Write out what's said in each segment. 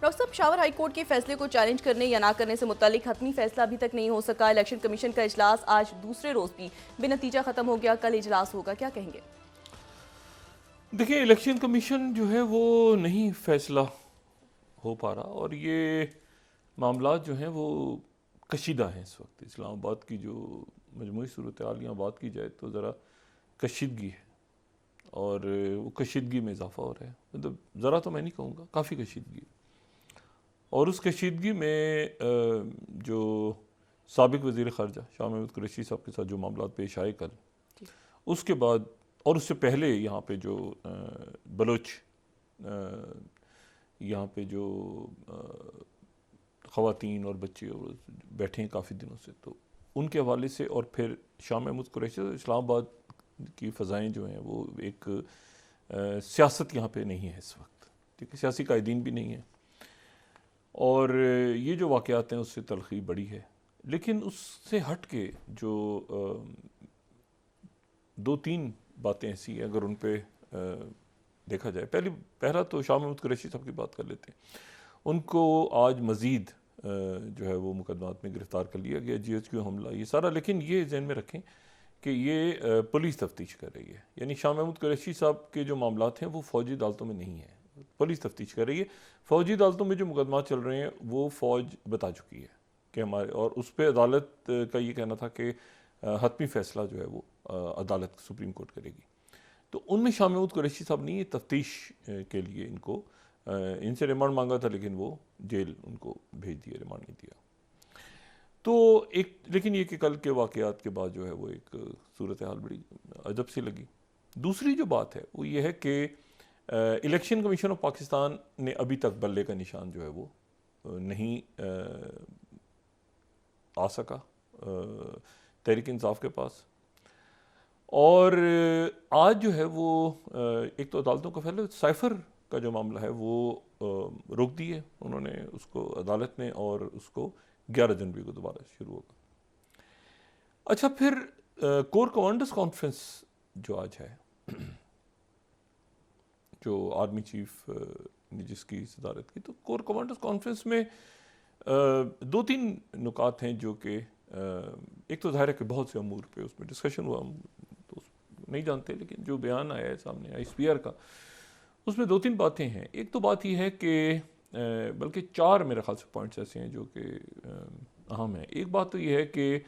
Doctor साहब, Peshawar high court के फैसले को चैलेंज करने या ना करने से मुतालिक हतमी फैसला अभी तक नहीं हो सका। इलेक्शन कमीशन का इजलास आज दूसरे रोज भी बेनतीजा खत्म हो गया। कल इजलास होगा, क्या कहेंगे? देखिए, इलेक्शन कमीशन जो है वो नहीं फैसला हो पा रहा और ये मामला जो हैं वो कशीदा हैं इस वक्त। इस्लामाबाद की जो मजमूई सूरत हाल यहाँ बात की जाए तो ज़रा कशीदगी है और वो कशीदगी में इजाफा हो रहा है। मतलब ज़रा तो मैं नहीं कहूँगा, काफ़ी कशीदगी है। और उस कशीदगी में जो साबिक वज़ीर ख़ारजा शाह महमूद कुरैशी साहब के साथ जो मामला पेश आए कल, उसके बाद और उससे पहले यहाँ पे जो बलोच यहाँ पे जो ख़वातीन और बच्चे और बैठे हैं काफ़ी दिनों से, तो उनके हवाले से और फिर शाह महमूद कुरैशी, इस्लामाबाद की फ़ज़ाएँ जो हैं वो एक सियासत यहाँ पे नहीं है इस वक्त, ठीक है, सियासी कायदीन भी नहीं है और ये जो वाक़यात हैं उससे तलख़ी बड़ी है। लेकिन उससे हट के जो दो तीन बातें ऐसी हैं, अगर उन पे देखा जाए, पहला तो शाह महमूद कुरैशी साहब की बात कर लेते हैं। उनको आज मज़ीद जो है वो मुकदमात में गिरफ़्तार कर लिया गया, GHQ हमला, ये सारा। लेकिन ये ज़हन में रखें कि ये पुलिस तफ्तीश कर रही है, यानी शाह महमूद कुरैशी साहब के जो मामलात हैं वो फ़ौजी अदालतों में नहीं है, पुलिस तफ्तीश कर रही है। फ़ौजी अदालतों में जो मुकदमात चल रहे हैं वो फ़ौज बता चुकी है कि हमारे, और उस पर अदालत का ये कहना था कि हतमी फ़ैसला जो है वो अदालत सुप्रीम कोर्ट करेगी। तो उनमें शाह महमूद कुरैशी साहब ने तफ्तीश के लिए इनसे रिमांड मांगा था, लेकिन वो जेल उनको भेज दिया, रिमांड नहीं दिया। तो एक, लेकिन ये कि कल के वाक़यात के बाद जो है वो एक सूरत हाल बड़ी अजब सी लगी। दूसरी जो बात है वो ये है कि इलेक्शन कमीशन ऑफ पाकिस्तान ने अभी तक बल्ले का निशान जो है वो नहीं आ सका तहरीक इंसाफ के पास। और आज जो है वो एक तो अदालतों का फैसला, साइफ़र का जो मामला है वो रोक दिए उन्होंने उसको, अदालत ने, और उसको 11 जनवरी को दोबारा शुरू होगा। अच्छा, फिर कोर कमांडर्स कॉन्फ्रेंस जो आज है, जो आर्मी चीफ ने जिसकी सदारत की, तो कोर कमांडर्स कॉन्फ्रेंस में दो तीन नुकात हैं जो कि एक तो ज़ाहिर है कि बहुत से अमूर पे उसमें डिस्कशन हुआ, तो नहीं जानते, लेकिन जो बयान आया है सामने ISPR का, उसमें दो तीन बातें हैं। एक तो बात यह है कि बल्कि चार मेरे ख्याल से पॉइंट्स ऐसे हैं जो कि अहम हैं। एक बात तो यह है कि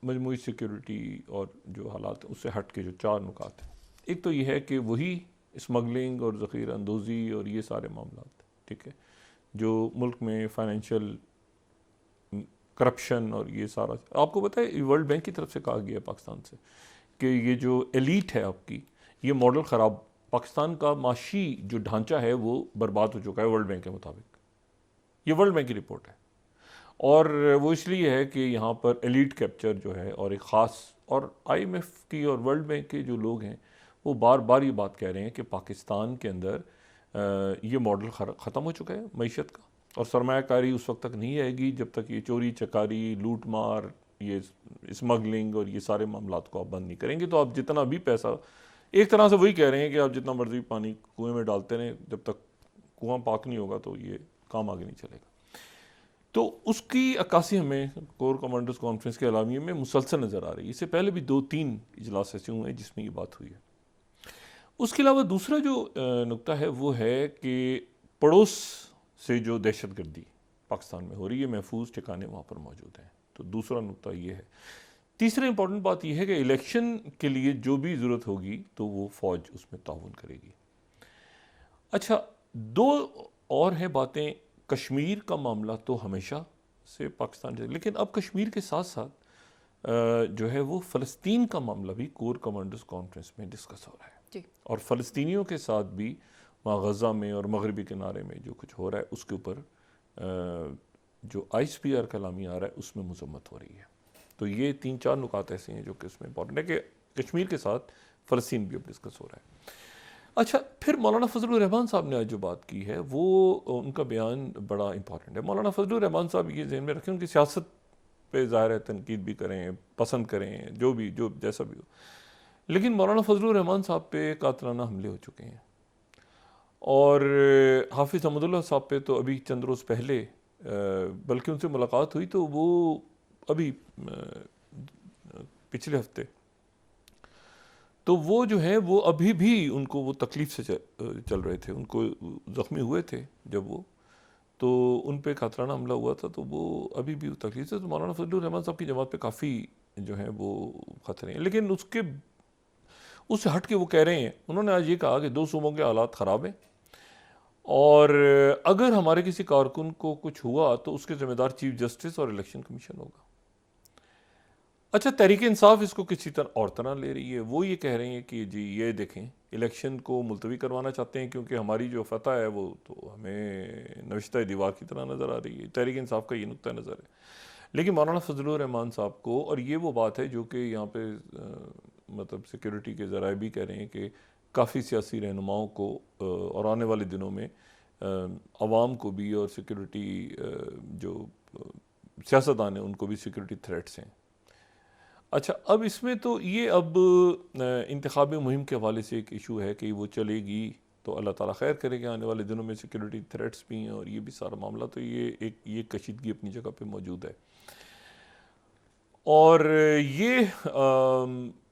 मजमूई सिक्योरिटी और जो हालात हैं उससे हट के जो चार नुकात हैं, एक तो यह है कि वही स्मगलिंग और ज़ख़ीरा अंदोज़ी और ये सारे मामला, ठीक है, जो मुल्क में फाइनेंशियल करप्शन और ये सारा, आपको पता है वर्ल्ड बैंक की तरफ से कहा गया है पाकिस्तान से कि ये जो एलीट है आपकी, ये मॉडल ख़राब, पाकिस्तान का माशी जो ढांचा है वो बर्बाद हो चुका है वर्ल्ड बैंक के मुताबिक। ये वर्ल्ड बैंक की रिपोर्ट है और वो इसलिए है कि यहाँ पर एलीट कैप्चर जो है, और एक ख़ास, और IMF की और वर्ल्ड बैंक के जो लोग हैं वो बार बार ये बात कह रहे हैं कि पाकिस्तान के अंदर ये मॉडल ख़त्म हो चुका है मईशत का, और सरमायाकारी उस वक्त तक नहीं आएगी जब तक ये चोरी चकारी, लूट मार, ये स्मगलिंग और ये सारे मामलात को आप बंद नहीं करेंगे। तो आप जितना भी पैसा, एक तरह से वही कह रहे हैं कि आप जितना मर्जी पानी कुएं में डालते रहें, जब तक कुआं पाक नहीं होगा तो ये काम आगे नहीं चलेगा। तो उसकी अक्कासी हमें कोर कमांडर्स कॉन्फ्रेंस के अलामिये में मुसलसल नज़र आ रही है। इससे पहले भी 2-3 इजलास ऐसे हुए हैं जिसमें ये बात हुई है। उसके अलावा दूसरा जो नुक्ता है वो है कि पड़ोस से जो दहशतगर्दी पाकिस्तान में हो रही है, महफूज ठिकाने वहाँ पर मौजूद हैं। तो दूसरा नुक्ता ये है। तीसरा इंपॉर्टेंट बात यह है कि इलेक्शन के लिए जो भी ज़रूरत होगी तो वो फ़ौज उसमें ताउन करेगी। अच्छा, दो और हैं बातें। कश्मीर का मामला तो हमेशा से पाकिस्तान से, लेकिन अब कश्मीर के साथ साथ जो है वो फ़लस्तीन का मामला भी कोर कमांडर्स कॉन्फ्रेंस में डिस्कस हो रहा है जी। और फ़लस्तीनियों के साथ भी वहाँ गज़ा में और मगरबी किनारे में जो कुछ हो रहा है उसके ऊपर जो ISPR का लामी आ रहा है उसमें मजम्मत हो रही है। तो ये 3-4 नुकात ऐसे हैं जो कि उसमें इंपॉर्टेंट है कि कश्मीर के साथ फ़लस्तीन भी अब डिस्कस हो रहा है। अच्छा, फिर मौलाना फजलुर रहमान साहब ने आज जो बात की है वो, उनका बयान बड़ा इंपॉर्टेंट है। मौलाना फजलुर रहमान साहब ये ज़हन में रखें, उनकी सियासत पे ज़ाहिर है तनकीद भी करें, पसंद करें, जो जैसा भी हो, लेकिन मौलाना फजलुर रहमान साहब पे कातलाना हमले हो चुके हैं और हाफिज़ अहमदुल्लाह साहब पे तो अभी चंद रोज़ पहले बल्कि उनसे मुलाकात हुई तो वो अभी पिछले हफ्ते, तो वो जो है वो अभी भी उनको वो तकलीफ़ से चल रहे थे, उनको ज़ख्मी हुए थे जब वो, तो उन पे कातराना हमला हुआ था, तो वो अभी भी तकलीफ से, तो मौलाना फजलुर रहमान साहब की जमात पे काफ़ी जो है वो खतरे हैं। लेकिन उससे हट के वो कह रहे हैं, उन्होंने आज ये कहा कि 2 सूबों के हालात ख़राब हैं और अगर हमारे किसी कारकुन को कुछ हुआ तो उसके ज़िम्मेदार चीफ जस्टिस और इलेक्शन कमीशन होगा। अच्छा, तहरीक इंसाफ इसको किसी तरह और तरह ले रही है। वो ये कह रही है कि जी ये देखें, इलेक्शन को मुलतवी करवाना चाहते हैं क्योंकि हमारी जो फतह है वो तो हमें नविश्ता दीवार की तरह नज़र आ रही है। तहरीक इंसाफ का ये नुक्ता नज़र है। लेकिन मौलाना फजलुर रहमान साहब को, और ये वो बात है जो कि यहाँ पे मतलब सिक्योरिटी के ज़राए भी कह रहे हैं कि काफ़ी सियासी रहनुमाओं को और आने वाले दिनों में आवाम को भी और सिक्योरिटी जो सियासतदान हैं उनको भी सिक्योरिटी थ्रेट्स हैं। अच्छा, अब इसमें तो ये अब इंतखाबी मुहिम के हवाले से एक इशू है कि वो चलेगी तो अल्लाह ताला खैर करेगा, आने वाले दिनों में सिक्योरिटी थ्रेट्स भी हैं और ये भी सारा मामला, तो ये कशीदगी अपनी जगह पे मौजूद है। और ये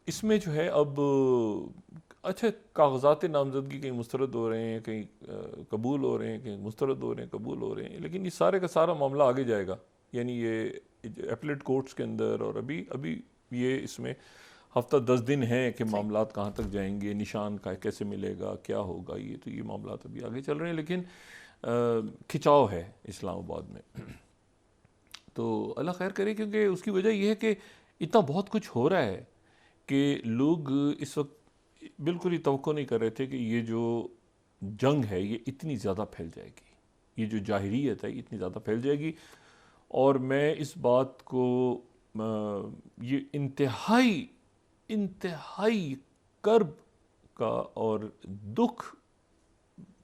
इसमें जो है अब अच्छा, कागजात नामजदगी कहीं मुस्तरद हो रहे हैं, कहीं कबूल हो रहे हैं, कहीं मुस्तरद हो रहे हैं, कबूल हो रहे हैं, लेकिन ये सारे का सारा मामला आगे जाएगा। यानी ये एपलेट कोर्ट्स के अंदर, और अभी अभी ये इसमें हफ्ता 10 दिन है कि मामलात कहाँ तक जाएंगे, निशान का कैसे मिलेगा, क्या होगा, ये मामलात अभी आगे चल रहे हैं। लेकिन खिंचाव है इस्लामाबाद में। तो अल्लाह खैर करे, क्योंकि उसकी वजह यह है कि इतना बहुत कुछ हो रहा है कि लोग इस वक्त बिल्कुल ही तवक्को नहीं कर रहे थे कि ये जो जंग है ये इतनी ज़्यादा फैल जाएगी, ये जो जाहिरियत है इतनी ज़्यादा फैल जाएगी। और मैं इस बात को ये इंतहाई इंतहाई कर्ब का और दुख,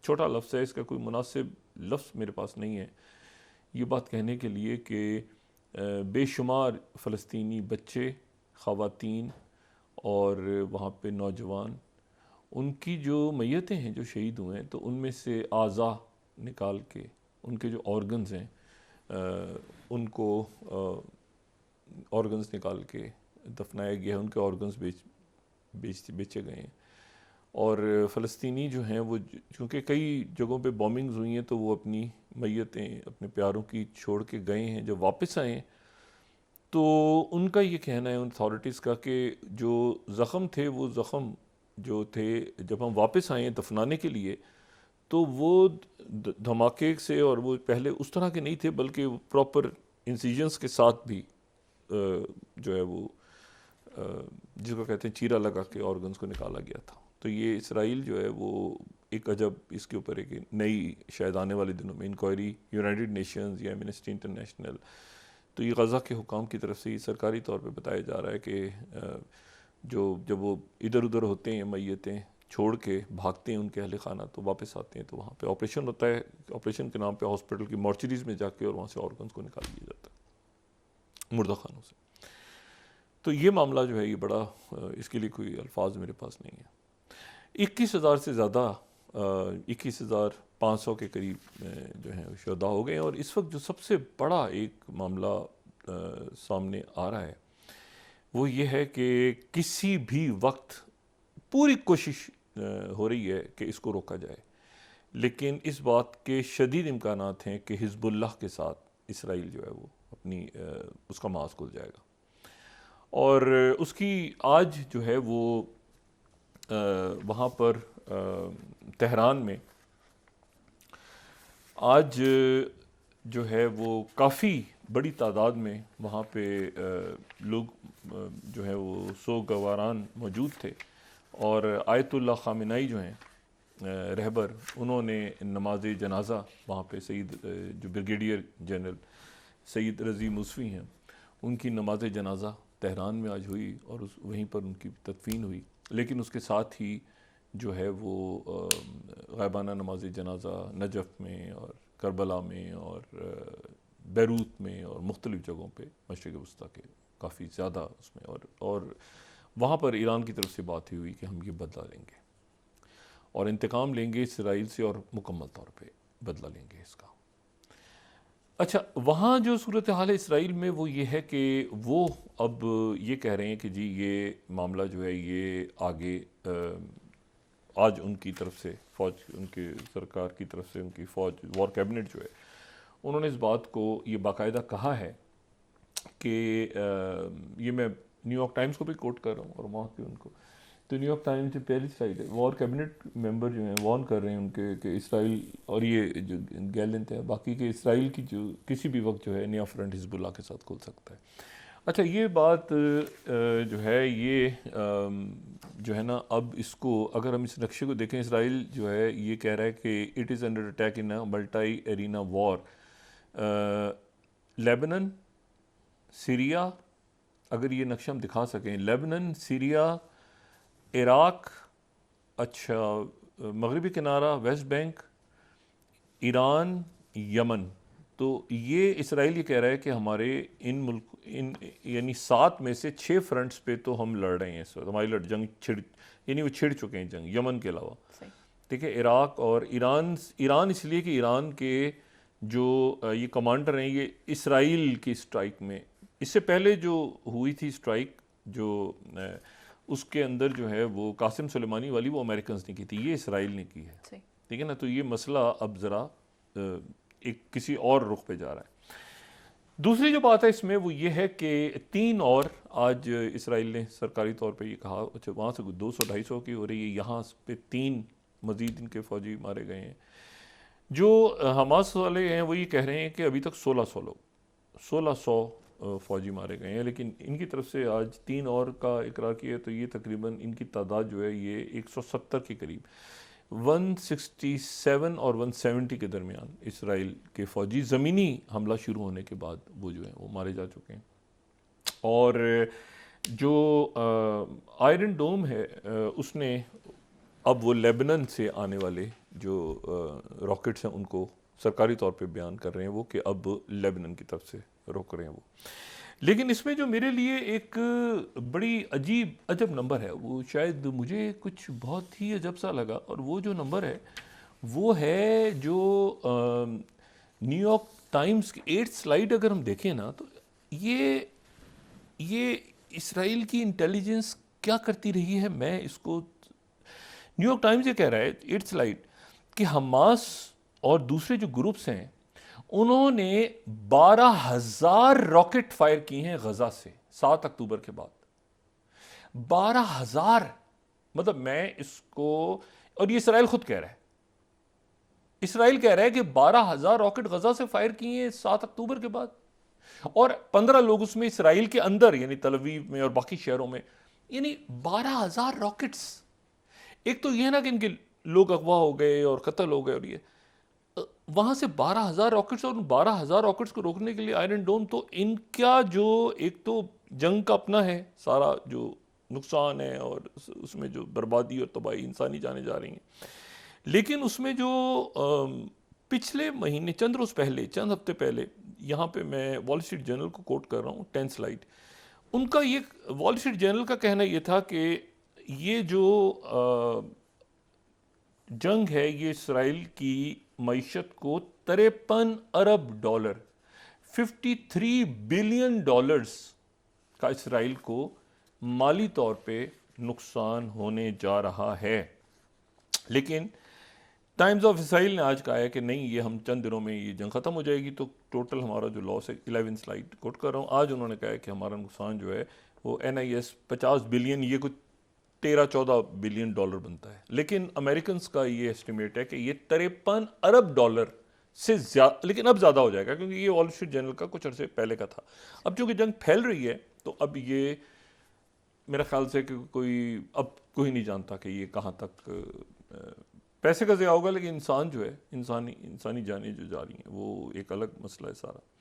छोटा लफ्ज़ है, इसका कोई मुनासिब लफ्ज़ मेरे पास नहीं है ये बात कहने के लिए कि बेशुमार फ़लस्तीनी बच्चे, ख़वातीन और वहाँ पे नौजवान, उनकी जो मैयतें हैं जो शहीद हुए हैं, तो उनमें से आज़ा निकाल के, उनके जो ऑर्गन्स हैं उनको ऑर्गन्स निकाल के दफनाया गया है, उनके ऑर्गन्स बेचे गए हैं। और फ़लस्तीनी जो हैं वो, क्योंकि कई जगहों पे बॉम्बिंग्स हुई हैं, तो वो अपनी मैयतें अपने प्यारों की छोड़ के गए हैं। जब वापस आए तो उनका ये कहना है उन अथॉरिटीज़ का कि जो ज़ख़म थे, वो ज़ख़म जो थे जब हम वापस आए दफनाने के लिए, तो वो धमाके से, और वो पहले उस तरह के नहीं थे बल्कि प्रॉपर इंसिजन्स के साथ भी जो है वो जिसको कहते हैं चीरा लगा के ऑर्गन्स को निकाला गया था। तो ये इसराइल जो है वो एक अजब, इसके ऊपर एक नई शायद आने वाले दिनों में इंक्वायरी यूनाइटेड नेशंस या एमनेस्टी इंटरनेशनल, तो ये गज़ा के हुकाम की तरफ से ये सरकारी तौर पे बताया जा रहा है कि जब वो इधर उधर होते हैं, मैयतें छोड़ के भागते हैं उनके अहल खाना, तो वापस आते हैं तो वहाँ पे ऑपरेशन होता है, ऑपरेशन के नाम पे हॉस्पिटल की मॉर्चरीज में जाके और वहाँ से ऑर्गन्स को निकाल दिया जाता है मुर्दा खानों से। तो ये मामला जो है ये बड़ा, इसके लिए कोई अल्फाज मेरे पास नहीं है। 21,000 से ज़्यादा, 21,500 के करीब जो हैं शुहदा हो गए। और इस वक्त जो सबसे बड़ा एक मामला सामने आ रहा है वो ये है कि किसी भी वक्त पूरी कोशिश हो रही है कि इसको रोका जाए, लेकिन इस बात के शदीद इम्कानात हैं कि हिज़्बुल्लाह के साथ इसराइल जो है वो अपनी उसका मास खुल जाएगा। और उसकी आज जो है वो वहाँ पर तेहरान में आज जो है वो काफ़ी बड़ी तादाद में वहाँ पे लोग जो है वो सोगवारान मौजूद थे। और आयतुल्लाह ख़ामेनी जो हैं रहबर, उन्होंने नमाज जनाजा वहाँ पे सईद जो ब्रिगेडियर जनरल सईद रज़ी मुसवी हैं, उनकी नमाज जनाजा तेहरान में आज हुई और वहीं पर उनकी तदफीन हुई। लेकिन उसके साथ ही जो है वो ग़ायबाना नमाज जनाजा नजफ़ में और करबला में और बैरूत में और मुख्तलिफ़ जगहों पे मशरिक़ वस्ता के काफ़ी ज़्यादा उसमें, और वहाँ पर ईरान की तरफ से बात हुई कि हम ये बदला लेंगे। और इंतकाम लेंगे इसराइल से और मुकम्मल तौर पे बदला लेंगे इसका। अच्छा, वहाँ जो सूरत हाल है इसराइल में वो ये है कि वो अब ये कह रहे हैं कि जी ये मामला जो है ये आगे आज उनकी तरफ से फ़ौज, उनके सरकार की तरफ से उनकी फ़ौज वॉर कैबिनेट जो है उन्होंने इस बात को ये बाकायदा कहा है कि ये मैं न्यूयॉर्क टाइम्स को भी कोट कर रहा हूँ और वहाँ के उनको, तो न्यूयॉर्क टाइम्स की पहली साइड है, वॉर कैबिनेट मेंबर जो हैं वार्न कर रहे हैं उनके कि इसराइल और ये जो गैलेंट है बाकी के इसराइल की जो किसी भी वक्त जो है नया फ्रंट हिजबुल्लाह के साथ खुल सकता है। अच्छा, ये बात जो है ये जो है ना, अब इसको अगर हम इस नक्शे को देखें, इसराइल जो है ये कह रहा है कि it is under attack in a multi arena war. Lebanon, Syria, अगर ये नक्शा हम दिखा सकें, लेबनन, सीरिया, इराक, अच्छा मगरबी किनारा, वेस्ट बैंक, ईरान, यमन। तो ये इसराइल ये कह रहा है कि हमारे इन मुल्क इन यानी 7 में से 6 फ्रंट्स पे तो हम लड़ रहे हैं इस वक्त, हमारी जंग यानी वो छिड़ चुके हैं जंग, यमन के अलावा। ठीक है, इराक और ईरान इसलिए कि ईरान के जो ये कमांडर हैं ये इसराइल की स्ट्राइक में, इससे पहले जो हुई थी स्ट्राइक जो उसके अंदर जो है वो कासिम सुलेमानी वाली, वो अमेरिकन ने की थी, ये इसराइल ने की है। ठीक है ना, तो ये मसला अब ज़रा एक किसी और रुख पे जा रहा है। दूसरी जो बात है इसमें वो ये है कि 3 और आज इसराइल ने सरकारी तौर पे ये कहा, अच्छा वहाँ से 200-250 की हो रही है, यहाँ पे 3 मज़ीद इनके फ़ौजी मारे गए हैं। जो हमास वाले हैं वो ये कह रहे हैं कि अभी तक 1600 फ़ौजी मारे गए हैं, लेकिन इनकी तरफ से आज 3 और का इकरार किया, तो ये तकरीबन इनकी तादाद जो है ये 170 के करीब, 167 और 170 के दरमियान इसराइल के फ़ौजी ज़मीनी हमला शुरू होने के बाद वो जो है वो मारे जा चुके हैं। और जो आयरन डोम है उसने अब वो लेबनान से आने वाले जो रॉकेट्स हैं उनको सरकारी तौर पे बयान कर रहे हैं वो कि अब लेबनान की तरफ से रोक रहे हैं वो। लेकिन इसमें जो मेरे लिए एक बड़ी अजब नंबर है, वो शायद मुझे कुछ बहुत ही अजब सा लगा, और वो जो नंबर है वो है जो न्यूयॉर्क टाइम्स की 8th स्लाइड अगर हम देखें ना, तो ये इसराइल की इंटेलिजेंस क्या करती रही है। मैं इसको, न्यूयॉर्क टाइम्स ये कह रहा है 8th स्लाइड कि हमास और दूसरे जो ग्रुप्स हैं उन्होंने 12,000 रॉकेट फायर किए हैं गजा से 7 अक्टूबर के बाद। 12,000, मतलब मैं इसको, और ये इसराइल खुद कह रहा है, इसराइल कह रहा है कि 12,000 रॉकेट गजा से फायर किए हैं 7 अक्टूबर के बाद, और 15 लोग उसमें इसराइल के अंदर यानी तल अवीव में और बाकी शहरों में, यानी 12,000 रॉकेट्स। एक तो यह ना कि इनके लोग अगवा हो गए और कत्ल हो गए, और ये वहाँ से 12,000 रॉकेट्स, और 12,000 रॉकेट्स को रोकने के लिए आयरन डोम, तो इनका जो एक तो जंग का अपना है सारा जो नुकसान है और उसमें जो बर्बादी और तबाही इंसानी जाने जा रही हैं, लेकिन उसमें जो पिछले महीने चंद हफ्ते पहले, यहाँ पे मैं वॉल स्ट्रीट जर्नल को कोट कर रहा हूँ 10th स्लाइड, उनका ये वॉल स्ट्रीट जर्नल का कहना ये था कि ये जो जंग है ये इसराइल की मईशत को $53 अरब 53 बिलियन डॉलर्स का इसराइल को माली तौर पे नुकसान होने जा रहा है। लेकिन टाइम्स ऑफ इसराइल ने आज कहा है कि नहीं, ये हम चंद दिनों में ये जंग ख़त्म हो जाएगी, तो टोटल हमारा जो लॉस है 11 स्लाइड कोट कर रहा हूँ, आज उन्होंने कहा है कि हमारा नुकसान जो है वो NIS 50 बिलियन, ये कुछ 13-14 बिलियन डॉलर बनता है। लेकिन अमेरिकन का ये एस्टिमेट है कि ये $53 अरब से ज़्यादा, लेकिन अब ज़्यादा हो जाएगा क्योंकि ये वॉल स्ट्रीट जर्नल का कुछ अर्से पहले का था। अब चूँकि जंग फैल रही है तो अब ये मेरा ख्याल से कि कोई नहीं जानता कि ये कहाँ तक पैसे का ज़िया होगा, लेकिन इंसान जो है, इंसानी जानें जो जा रही हैं, वो एक अलग मसला है सारा।